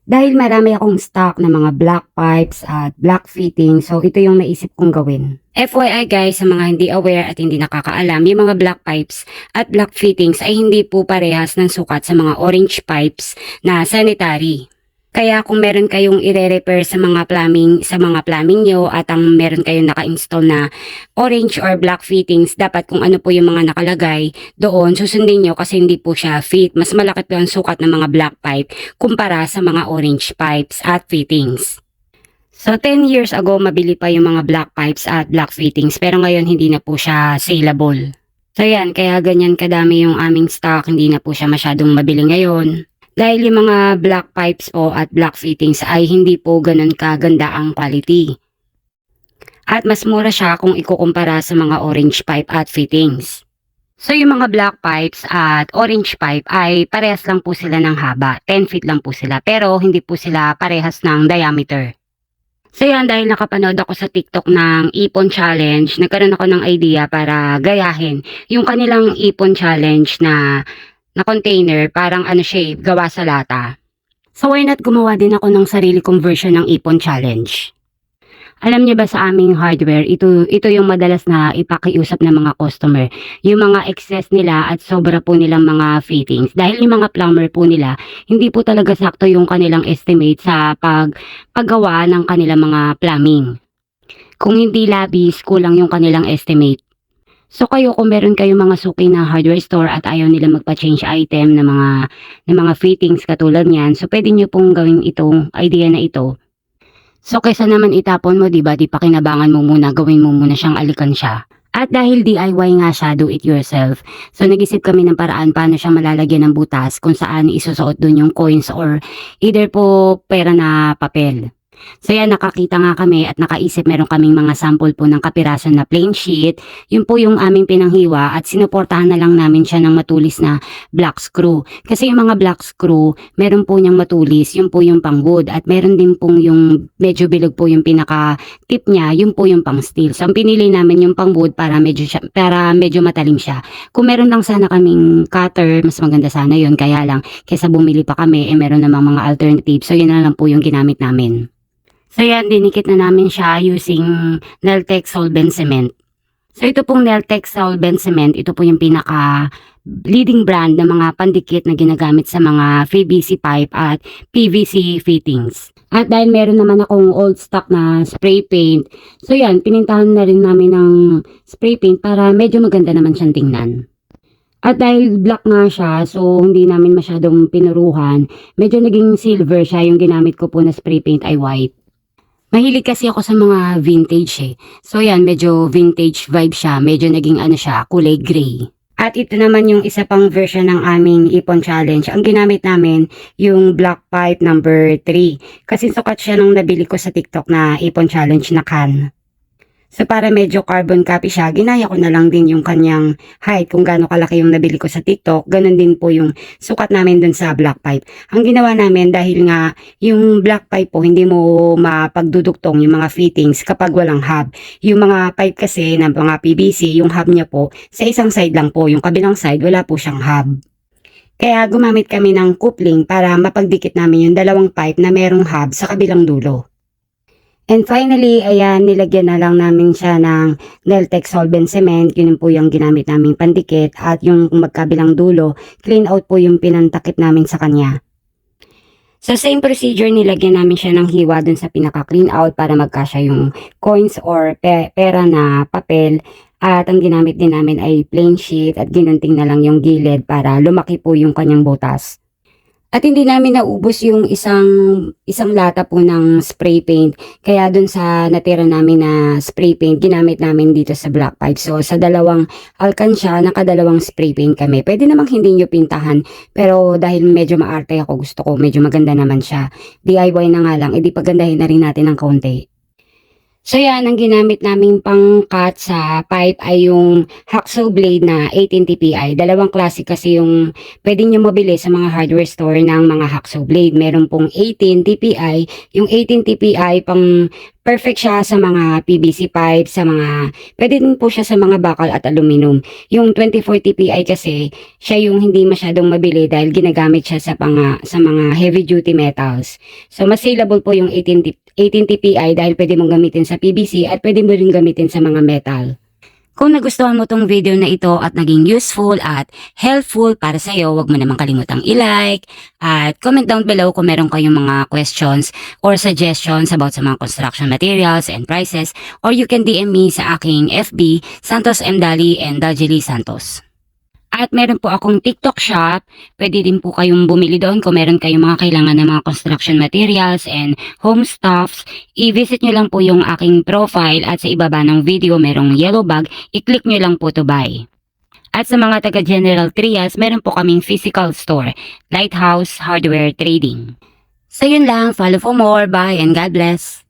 Dahil marami akong stock na mga black pipes at black fitting, so ito yung naisip kong gawin. FYI guys, sa mga hindi aware at hindi nakakaalam, yung mga black pipes at black fittings ay hindi po parehas ng sukat sa mga orange pipes na sanitary. Kaya kung meron kayong ire-repair sa mga plumbing nyo at ang meron kayong naka-install na orange or black fittings, dapat kung ano po yung mga nakalagay doon, susundin nyo kasi hindi po siya fit. Mas malaki po ang sukat ng mga black pipe kumpara sa mga orange pipes at fittings. So 10 years ago, mabili pa yung mga black pipes at black fittings pero ngayon hindi na po siya saleable. So yan, kaya ganyan kadami yung aming stock, hindi na po siya masyadong mabili ngayon. Dahil yung mga black pipes po at black fittings ay hindi po ganun kaganda ang quality. At mas mura siya kung ikukumpara sa mga orange pipe at fittings. So yung mga black pipes at orange pipe ay parehas lang po sila ng haba. 10 feet lang po sila pero hindi po sila parehas ng diameter. So yan, dahil nakapanood ako sa TikTok ng Ipon Challenge, nagkaroon ako ng idea para gayahin yung kanilang Ipon Challenge na container, parang ano siya, gawa sa lata. So why not gumawa din ako ng sarili kong version ng Ipon Challenge. Alam niyo ba sa aming hardware, ito yung madalas na ipakiusap ng mga customer. Yung mga excess nila at sobra po nilang mga fittings. Dahil yung mga plumber po nila, hindi po talaga sakto yung kanilang estimate sa paggawa ng kanilang mga plumbing. Kung hindi labis, kulang yung kanilang estimate. So kayo kung meron kayong mga suki na hardware store at ayaw nila magpa-change item ng mga fittings katulad niyan, so pwede niyo pong gawin itong idea na ito. So kaysa naman itapon mo, 'di ba? Di pakinabangan mo muna, gawin mo muna siyang alikansya. At dahil DIY nga siya, do it yourself. So nag-isip kami ng paraan paano siya malalagyan ng butas kung saan isusuot dun yung coins or either po pera na papel. So yan, nakakita nga kami at nakaisip meron kaming mga sample po ng kapirasan na plain sheet. Yun po yung aming pinanghiwa at sinuportahan na lang namin siya ng matulis na black screw. Kasi yung mga black screw, meron po niyang matulis, yun po yung pang wood. At meron din pong yung medyo bilog po yung pinaka-tip niya, yun po yung pang steel. So ang pinili namin yung pang wood para medyo matalim siya. Kung meron lang sana kaming cutter, mas maganda sana yun. Kaya lang, kaysa bumili pa kami, meron namang mga alternative. So yun na lang po yung ginamit namin. So yan, dinikit na namin siya using Neltex Solvent Cement. So ito pong Neltex Solvent Cement, ito po yung pinaka leading brand ng mga pandikit na ginagamit sa mga PVC pipe at PVC fittings. At dahil meron naman akong old stock na spray paint, so yan, pinintahan na rin namin ng spray paint para medyo maganda naman siyang tingnan. At dahil black nga siya, so hindi namin masyadong pinuruhan, medyo naging silver siya, yung ginamit ko po na spray paint ay white. Mahilig kasi ako sa mga vintage eh. So yan, medyo vintage vibe siya. Medyo naging ano siya, kulay gray. At ito naman yung isa pang version ng aming Ipon Challenge. Ang ginamit namin, yung black pipe number 3. Kasi sukat siya nung nabili ko sa TikTok na Ipon Challenge na can. So para medyo carbon copy siya, ginaya ko na lang din yung kanyang height kung gaano kalaki yung nabili ko sa TikTok. Ganon din po yung sukat namin dun sa black pipe. Ang ginawa namin dahil nga yung black pipe po hindi mo mapagduduktong yung mga fittings kapag walang hub. Yung mga pipe kasi ng mga PVC, yung hub niya po sa isang side lang po. Yung kabilang side wala po siyang hub. Kaya gumamit kami ng coupling para mapagdikit namin yung dalawang pipe na merong hub sa kabilang dulo. And finally, ayan, nilagyan na lang namin siya ng Neltex Solvent Cement. Yun po yung ginamit naming pandikit. At yung magkabilang dulo, clean out po yung pinantakip namin sa kanya. So same procedure, nilagyan namin siya ng hiwa dun sa pinaka-clean out para magkasya yung coins or pera na papel. At ang ginamit din namin ay plain sheet at ginunting na lang yung gilid para lumaki po yung kanyang butas. At hindi namin naubos yung isang lata po ng spray paint. Kaya dun sa natira namin na spray paint, ginamit namin dito sa black pipe. So sa dalawang alkansya, nakadalawang spray paint kami. Pwede namang hindi nyo pintahan. Pero dahil medyo maarte ako, gusto ko, medyo maganda naman siya. DIY na nga lang, edi pagandahin na rin natin ng kaunti. So yan, ang ginamit naming pang-cut sa pipe ay yung hacksaw blade na 18 TPI. Dalawang klase kasi yung pwede nyo mabili sa mga hardware store ng mga hacksaw blade. Meron pong 18 TPI. Yung 18 TPI pang perfect siya sa mga PVC pipe, sa mga, pwede din po siya sa mga bakal at aluminum. Yung 24 TPI kasi, siya yung hindi masyadong mabili dahil ginagamit siya sa mga heavy duty metals. So, mas saleable po yung 18 TPI dahil pwede mong gamitin sa PVC at pwede mo rin gamitin sa mga metal. Kung nagustuhan mo tong video na ito at naging useful at helpful para sa iyo, huwag mo namang kalimutang i-like at comment down below kung meron kayong mga questions or suggestions about sa mga construction materials and prices, or you can DM me sa aking FB, Santos M. Dali and Dajili Santos. At meron po akong TikTok shop. Pwede din po kayong bumili doon kung meron kayong mga kailangan ng mga construction materials and home stuffs. I-visit nyo lang po yung aking profile at sa ibaba ng video merong yellow bag. I-click nyo lang po to buy. At sa mga taga General Trias, meron po kaming physical store, Lighthouse Hardware Trading. So yun lang, follow for more. Bye and God bless.